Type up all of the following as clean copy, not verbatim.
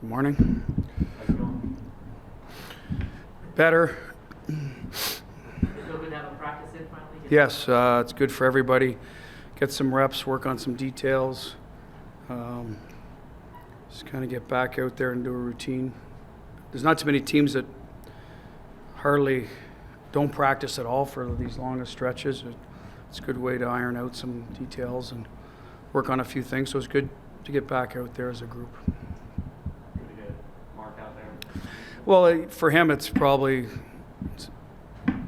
Good morning. Better. Feel good to have a practice in finally? Yes, it's good for everybody. Get some reps, work on some details. Just kind of get back out there and do a routine. There's not too many teams that hardly don't practice at all for these longest stretches. It's a good way to iron out some details and work on a few things. So it's good to get back out there as a group. Good to get Mark out there. Well, for him, it's probably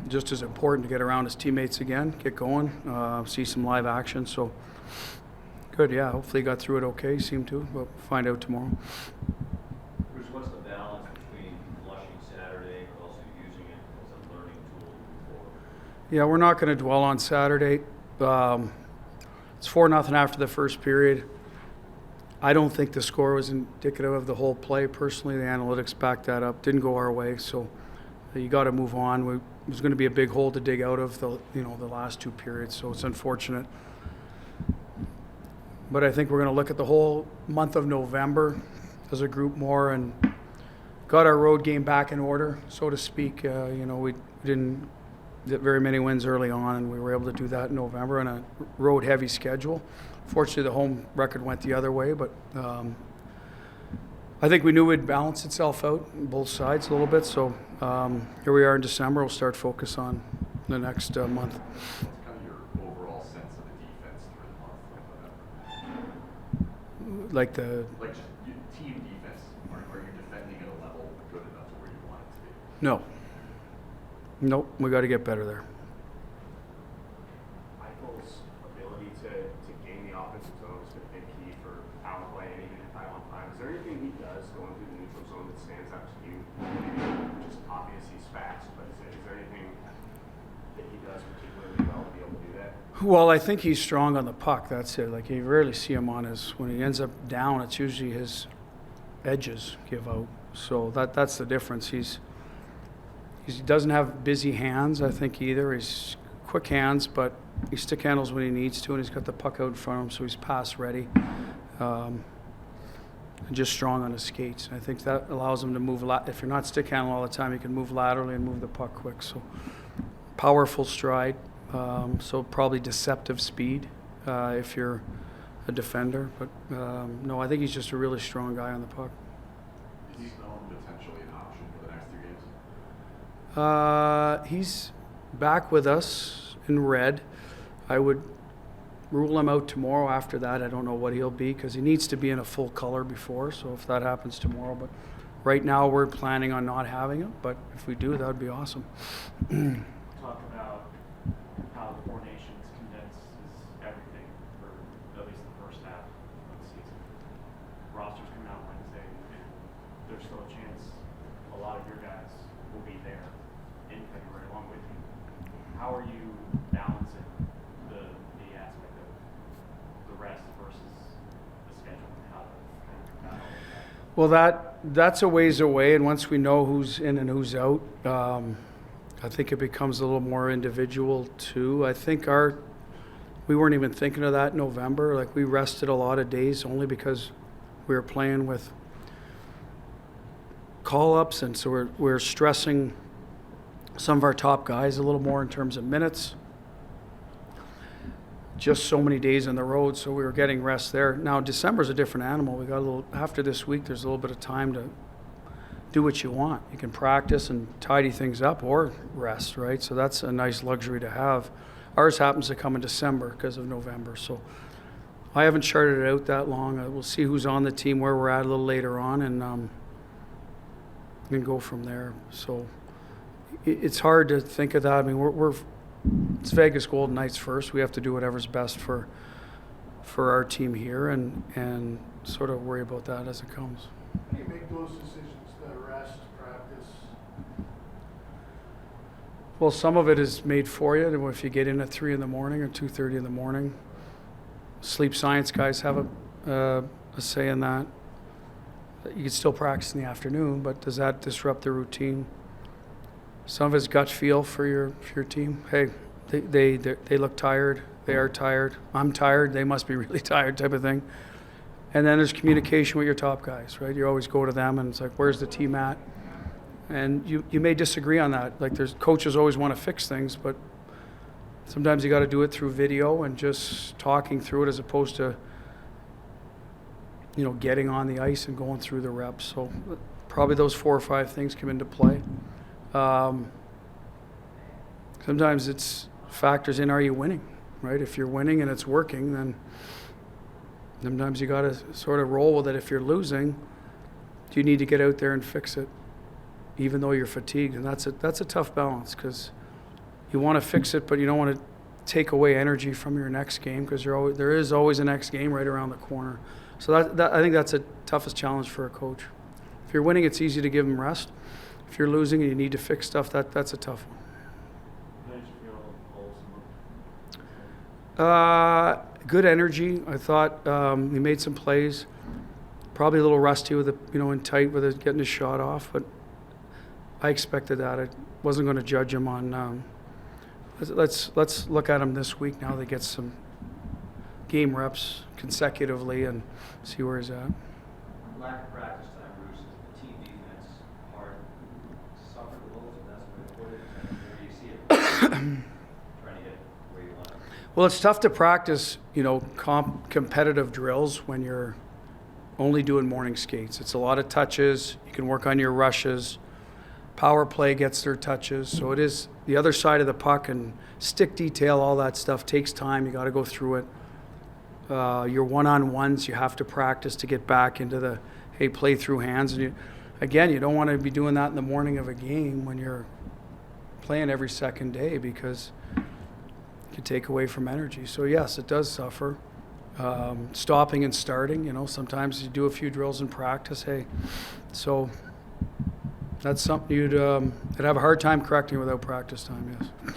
just as important to get around his teammates again, get going, see some live action. So good, yeah. Hopefully he got through it okay. Seemed to. We'll find out tomorrow. Bruce, what's the balance between flushing Saturday but also using it as a learning tool for? Yeah, we're not going to dwell on Saturday. It's 4-0 after the first period. I don't think the score was indicative of the whole play. Personally, the analytics backed that up. Didn't go our way, so you got to move on. It was going to be a big hole to dig out of the last two periods, so it's unfortunate. But I think we're going to look at the whole month of November as a group more and got our road game back in order, so to speak. We didn't get very many wins early on, and we were able to do that in November on a road-heavy schedule. Fortunately, the home record went the other way, but I think we knew it would balance itself out on both sides a little bit. So here we are in December. We'll start focus on the next month. What's kind of your overall sense of the defense through the month? Like the Just team defense. Are you defending at a level good enough to where you want it to be? no, nope. We got to get better there. Michael's ability to gain the offensive zone has been a big key for power play and even in 5-on-5. Is there anything he does going through the neutral zone that stands out to you? Maybe just obvious he's fast, but is there anything that he does particularly well to be able to do that? Well, I think he's strong on the puck. That's it. Like you rarely see him on his. When he ends up down, it's usually his edges give out. So that's the difference. He doesn't have busy hands, I think, either. He's quick hands, but he stick handles when he needs to, and he's got the puck out in front of him, so he's pass ready. And just strong on his skates. I think that allows him to move a lot. If you're not stick handling all the time, you can move laterally and move the puck quick. So powerful stride. So probably deceptive speed if you're a defender. But no, I think he's just a really strong guy on the puck. Is he potentially an option for the next 2 games? He's back with us in red. I would rule him out tomorrow. After that, I don't know what he'll be because he needs to be in a full color before. So if that happens tomorrow, but right now we're planning on not having him. But if we do, that would be awesome. Talk about how the Four Nations condenses everything for at least the first half of the season. Rosters coming out Wednesday, and there's still a chance a lot of your guys will be there in February along with you. How are you balancing the aspect of the rest versus the schedule and how to kind of battle with that? Well, that's a ways away, and once we know who's in and who's out, I think it becomes a little more individual too. I think we weren't even thinking of that in November. Like we rested a lot of days only because we were playing with call-ups, and so we're stressing some of our top guys a little more in terms of minutes. Just so many days on the road, so we were getting rest there. Now December's a different animal. We got a little after this week. There's a little bit of time to do what you want. You can practice and tidy things up or rest, right? So that's a nice luxury to have. Ours happens to come in December because of November. So I haven't charted it out that long. We'll see who's on the team, where we're at a little later on, and go from there. So it's hard to think of that. I mean, it's Vegas Golden Knights first. We have to do whatever's best for our team here and sort of worry about that as it comes. How do you make those decisions, the rest, practice? Well, some of it is made for you. If you get in at 3 in the morning or 2:30 in the morning, sleep science guys have a say in that. You can still practice in the afternoon, but does that disrupt the routine? Some of it's gut feel for your team. Hey, they look tired. They are tired. I'm tired. They must be really tired, type of thing. And then there's communication with your top guys, right? You always go to them and it's like, where's the team at? And you may disagree on that. Like there's coaches always want to fix things, but sometimes you got to do it through video and just talking through it as opposed to, getting on the ice and going through the reps. So probably those 4 or 5 things come into play. Sometimes it's factors in, are you winning, right? If you're winning and it's working, then sometimes you got to sort of roll with it. If you're losing, you need to get out there and fix it, even though you're fatigued. And that's a tough balance because you want to fix it, but you don't want to take away energy from your next game because there is always a next game right around the corner. So I think that's the toughest challenge for a coach. If you're winning, it's easy to give them rest. If you're losing and you need to fix stuff, that's a tough one. How did you feel Olsen? Good energy. I thought he made some plays. Probably a little rusty with in tight with it, getting his shot off, but I expected that. I wasn't going to judge him on. Let's look at him this week now. They get some game reps consecutively and see where he's at. Lack of practice time, Bruce, is the team defense hard suffered the most, and that's the way to put it. Where do you see it? Trying to get where you want it. Well, it's tough to practice, competitive drills when you're only doing morning skates. It's a lot of touches. You can work on your rushes. Power play gets their touches. So it is the other side of the puck and stick detail, all that stuff takes time. You got to go through it. Your one-on-ones, you have to practice to get back into the, play through hands. And you don't want to be doing that in the morning of a game when you're playing every second day because it can take away from energy. So yes, it does suffer. Stopping and starting, sometimes you do a few drills in practice. So that's something you'd have a hard time correcting without practice time, yes.